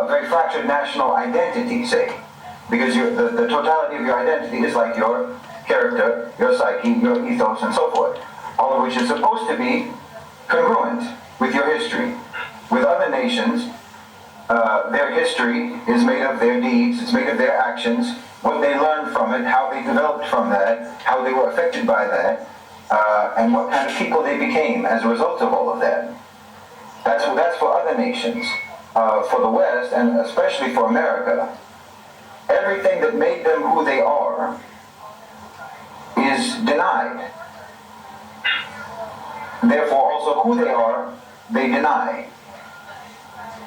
a very fractured national identity, say, because the totality of your identity is like your character, your psyche, your ethos, and so forth, all of which is supposed to be congruent with your history. With other nations, their history is made of their deeds, it's made of their actions, what they learned from it, how they developed from that, how they were affected by that, and what kind of people they became as a result of all of that. That's for other nations. For the West, and especially for America, everything that made them who they are is denied. Therefore, also who they are, they deny.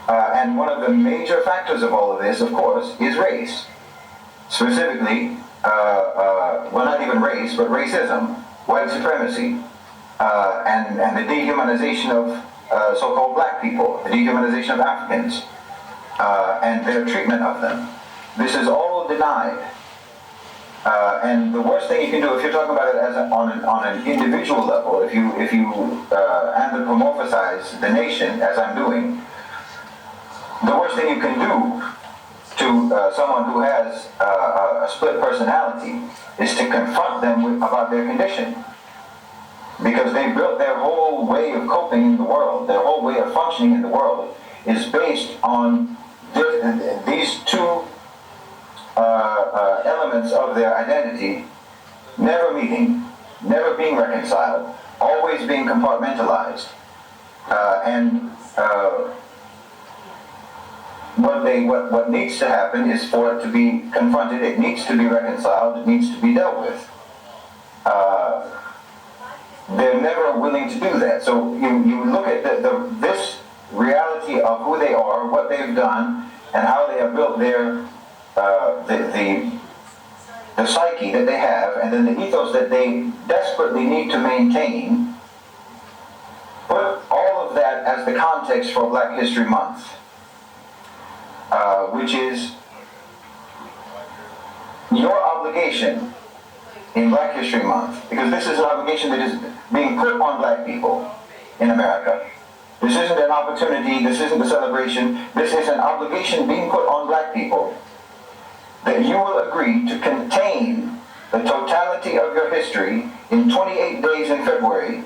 And one of the major factors of all of this, of course, is race. Specifically, well, not even race, but racism, white supremacy, and the dehumanization of so-called black people, the dehumanization of Africans, and their treatment of them. This is all denied. And the worst thing you can do, if you're talking about it as on an individual level, if you anthropomorphize the nation, as I'm doing, the worst thing you can do to someone who has a split personality is to confront them about their condition. Because they built their whole way of coping in the world, their whole way of functioning in the world is based on these two elements of their identity never meeting, never being reconciled, always being compartmentalized. What needs to happen is for it to be confronted, it needs to be reconciled, it needs to be dealt with. They're never willing to do that. So you look at this reality of who they are, what they've done, and how they have built their the psyche that they have, and then the ethos that they desperately need to maintain. Put all of that as the context for Black History Month, which is your obligation in Black History Month, because this is an obligation that is being put on black people in America. This isn't an opportunity, this isn't a celebration, this is an obligation being put on black people, that you will agree to contain the totality of your history in 28 days in February,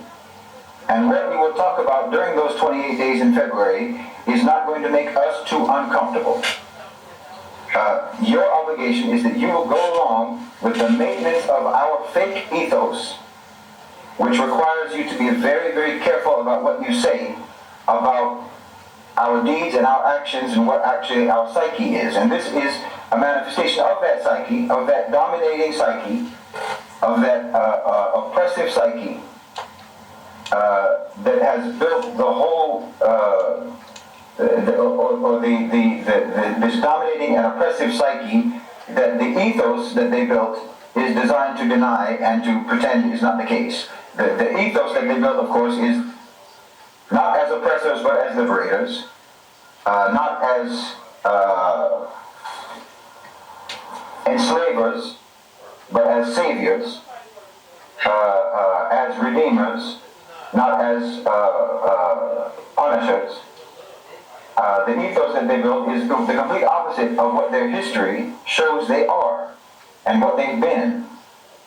and what we will talk about during those 28 days in February is not going to make us too uncomfortable. Your obligation is that you will go along with the maintenance of our fake ethos, which requires you to be very, very careful about what you say about our deeds and our actions and what actually our psyche is. And this is a manifestation of that psyche, of that dominating psyche, of that oppressive psyche that has built the whole this dominating and oppressive psyche, that the ethos that they built is designed to deny and to pretend is not the case. The ethos that they built, of course, is not as oppressors but as liberators, not as enslavers but as saviors, as redeemers, not as punishers. The ethos that they built is the complete opposite of what their history shows they are and what they've been.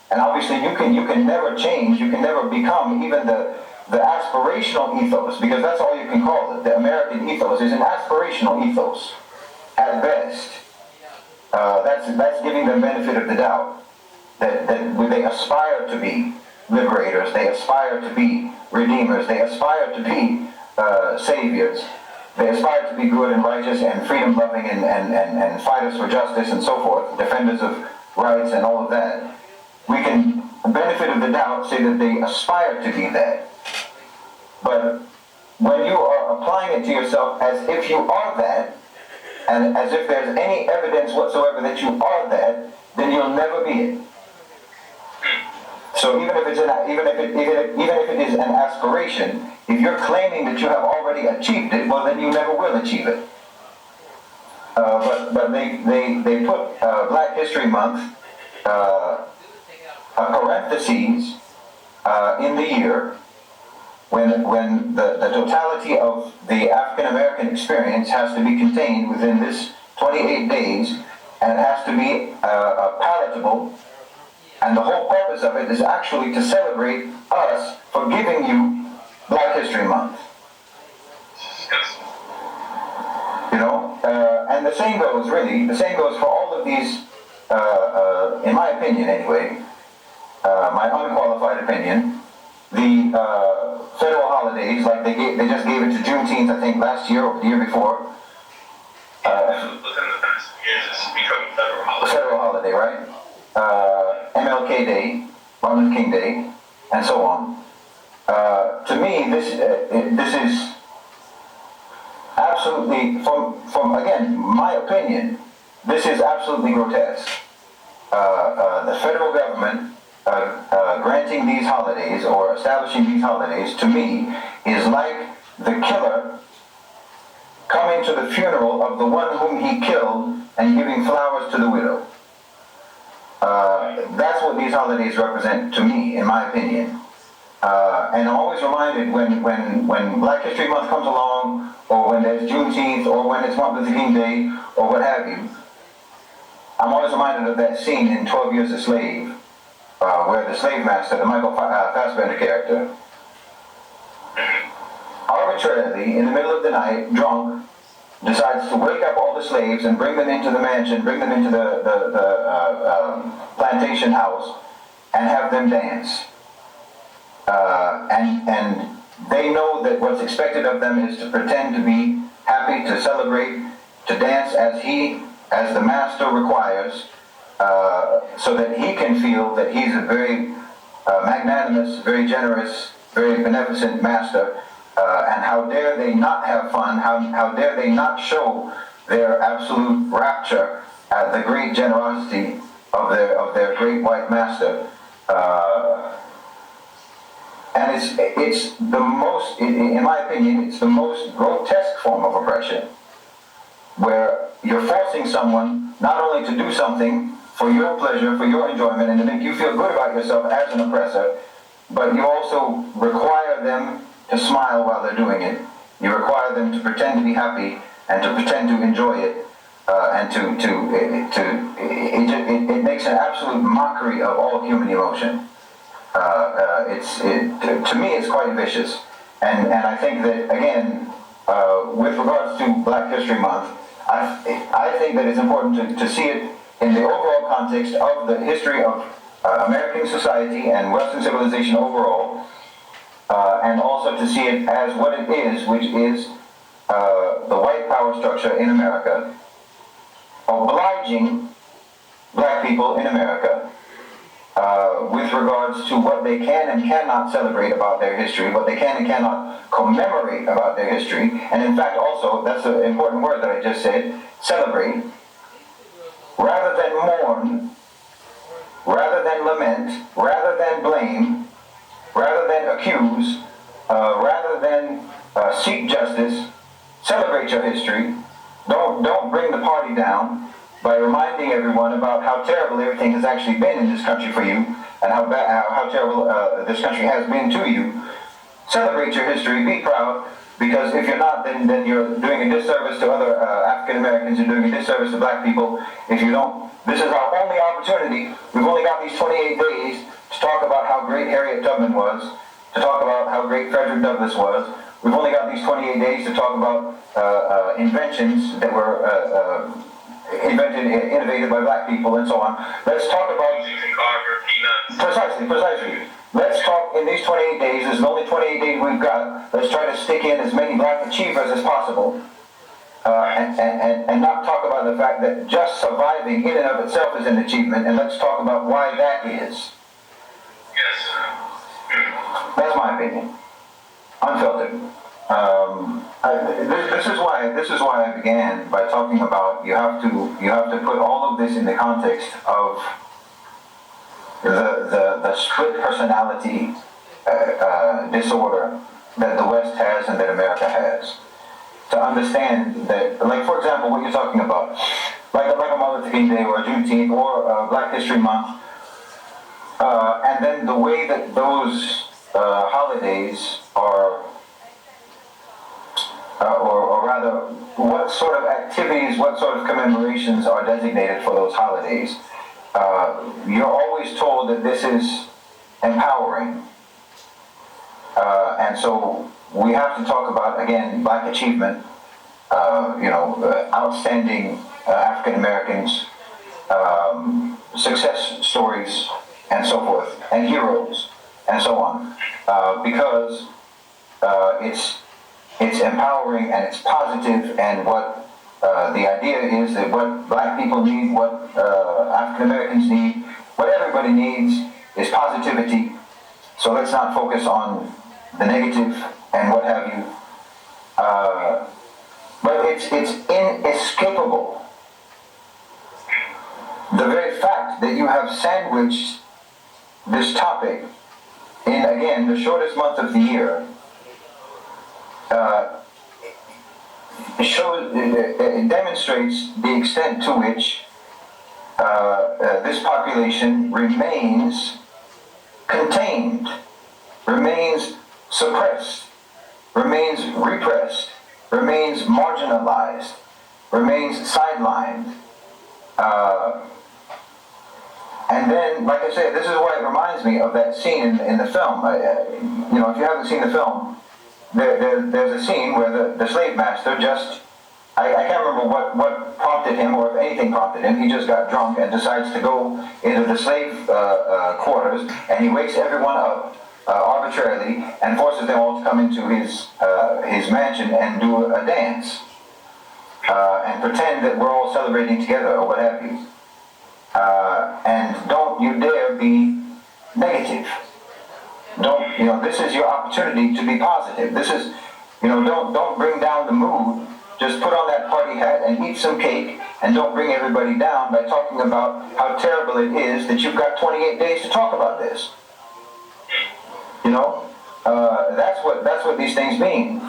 And obviously you can never change, you can never become even the aspirational ethos, because that's all you can call it. The American ethos is an aspirational ethos at best. That's giving them benefit of the doubt. That they aspire to be liberators, they aspire to be redeemers, they aspire to be saviors. They aspire to be good and righteous and freedom-loving and fighters for justice and so forth, defenders of rights and all of that. We can, benefit of the doubt, say that they aspire to be that. But when you are applying it to yourself as if you are that, and as if there's any evidence whatsoever that you are that, then you'll never be it. So even if it is an aspiration, if you're claiming that you have already achieved it, well then you never will achieve it. But they put Black History Month, a parentheses in the year, when the totality of the African American experience has to be contained within this 28 days, and it has to be palatable, and the whole purpose of it is actually to celebrate us for giving you Black History Month. You know, and the same goes for all of these, in my opinion anyway, my unqualified opinion, the federal holidays, like they just gave it to Juneteenth, I think last year or the year before. Within the past years, it's become a federal holiday. Federal holiday, right? MLK Day, Martin Luther King Day, and so on. To me, this is absolutely, from again, my opinion, this is absolutely grotesque. The federal government granting these holidays or establishing these holidays, to me, is like the killer coming to the funeral of the one whom he killed and giving flowers to the widow. That's what these holidays represent to me, in my opinion. And I'm always reminded when Black History Month comes along, or when there's Juneteenth, or when it's Martin Luther King Day, or what have you, I'm always reminded of that scene in 12 Years a Slave, where the slave master, the Michael Fassbender character, arbitrarily, in the middle of the night, drunk, decides to wake up all the slaves and bring them into the mansion, bring them into the plantation house, and have them dance. And they know that what's expected of them is to pretend to be happy, to celebrate, to dance as the master requires, so that he can feel that he's a very magnanimous, very generous, very beneficent master. And how dare they not have fun, how dare they not show their absolute rapture at the great generosity of their great white master. And it's the most, in my opinion, it's the most grotesque form of oppression, where you're forcing someone not only to do something for your pleasure, for your enjoyment, and to make you feel good about yourself as an oppressor, but you also require them to smile while they're doing it. You require them to pretend to be happy and to pretend to enjoy it, and it makes an absolute mockery of all human emotion. To me, it's quite vicious, and I think that again, with regards to Black History Month, I think that it's important to see it in the overall context of the history of American society and Western civilization overall. And also to see it as what it is, which is the white power structure in America, obliging Black people in America with regards to what they can and cannot celebrate about their history, what they can and cannot commemorate about their history, and in fact also, that's an important word that I just said, celebrate, rather than mourn, rather than lament, rather than blame, rather than accuse, rather than seek justice. Celebrate your history. Don't bring the party down by reminding everyone about how terrible everything has actually been in this country for you, and how terrible this country has been to you. Celebrate your history. Be proud, because if you're not, then you're doing a disservice to other African Americans. You're doing a disservice to Black people. If you don't, this is our only opportunity. We've only got these 28 days to talk about how great Harriet Tubman was, to talk about how great Frederick Douglass was. We've only got these 28 days to talk about inventions that were innovated by Black people and so on. Let's talk about... Precisely. Let's talk in these 28 days. This is the only 28 days we've got. Let's try to stick in as many Black achievers as possible. And not talk about the fact that just surviving in and of itself is an achievement, and let's talk about why that is. Yes. That's my opinion. Unfiltered. This is why I began by talking about you have to put all of this in the context of the split personality disorder that the West has and that America has. To understand that, like for example, what you're talking about, like a Martin Luther King Day or a Juneteenth or Black History Month, and then the way that those holidays are, or rather, what sort of activities, what sort of commemorations are designated for those holidays. You're always told that this is empowering. And so we have to talk about, again, Black achievement, outstanding African Americans, success stories, and so forth, and heroes, and so on, because it's empowering and it's positive, and what the idea is that what Black people need, what African Americans need, what everybody needs is positivity. So let's not focus on the negative and what have you. But it's inescapable. The very fact that you have sandwiched this topic in, again, the shortest month of the year, it demonstrates the extent to which this population remains contained, remains suppressed, remains repressed, remains marginalized, remains sidelined. And then, like I said, this is why it reminds me of that scene in the film. If you haven't seen the film, there's a scene where the slave master just, I can't remember what prompted him, or if anything prompted him. He just got drunk and decides to go into the slave quarters, and he wakes everyone up arbitrarily and forces them all to come into his mansion and do a dance and pretend that we're all celebrating together or what have you. And don't you dare be negative. This is your opportunity to be positive. This is, don't bring down the mood. Just put on that party hat and eat some cake, and don't bring everybody down by talking about how terrible it is that you've got 28 days to talk about this. That's what these things mean.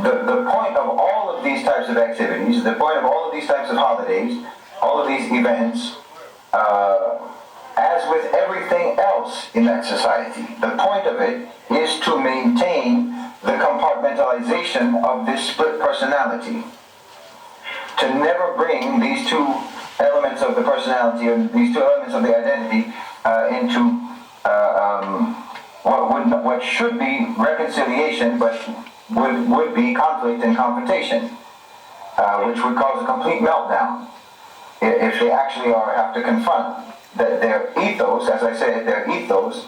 The point of all of these types of activities, the point of all of these types of holidays, all of these events, as with everything else in that society, the point of it is to maintain the compartmentalization of this split personality. To never bring these two elements of the personality, or these two elements of the identity, into what should be reconciliation, but would be conflict and confrontation, which would cause a complete meltdown if they actually have to confront that their ethos, as I said, their ethos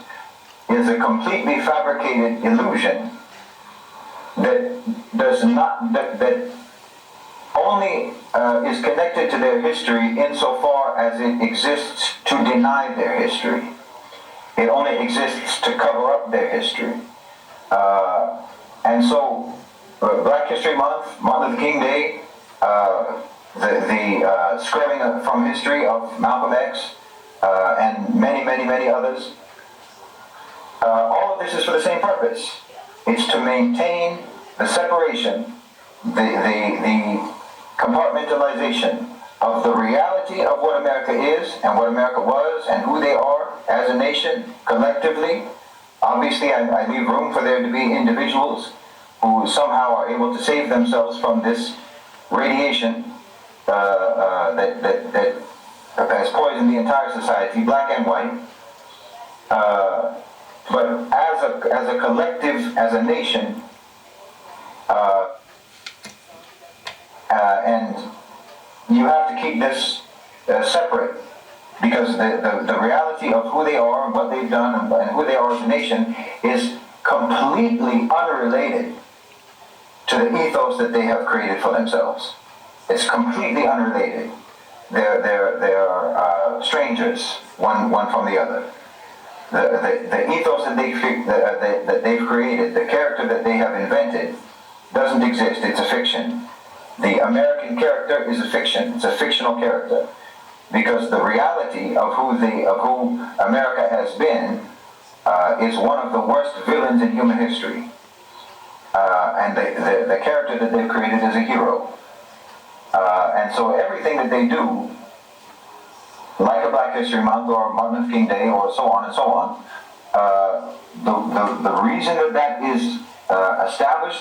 is a completely fabricated illusion that does not, that only is connected to their history insofar as it exists to deny their history. It only exists to cover up their history. And so, Black History Month, Martin Luther King Day, the scrubbing from history of Malcolm X, and many, many, many others, all of this is for the same purpose. It's to maintain the separation, the compartmentalization of the reality of what America is and what America was and who they are as a nation, collectively. Obviously, I leave room for there to be individuals who somehow are able to save themselves from this radiation that has poisoned the entire society, black and white. But as a collective, as a nation, and you have to keep this separate, because the reality of who they are and what they've done and who they are as a nation is completely unrelated to the ethos that they have created for themselves. It's completely unrelated. They're strangers, one from the other. The ethos that they've created, the character that they have invented, doesn't exist. It's a fiction. The American character is a fiction. It's a fictional character, because the reality of who America has been is one of the worst villains in human history. And the character that they've created is a hero. And so everything that they do, like a Black History Month or Martin Luther King Day or so on and so on, the reason that is established.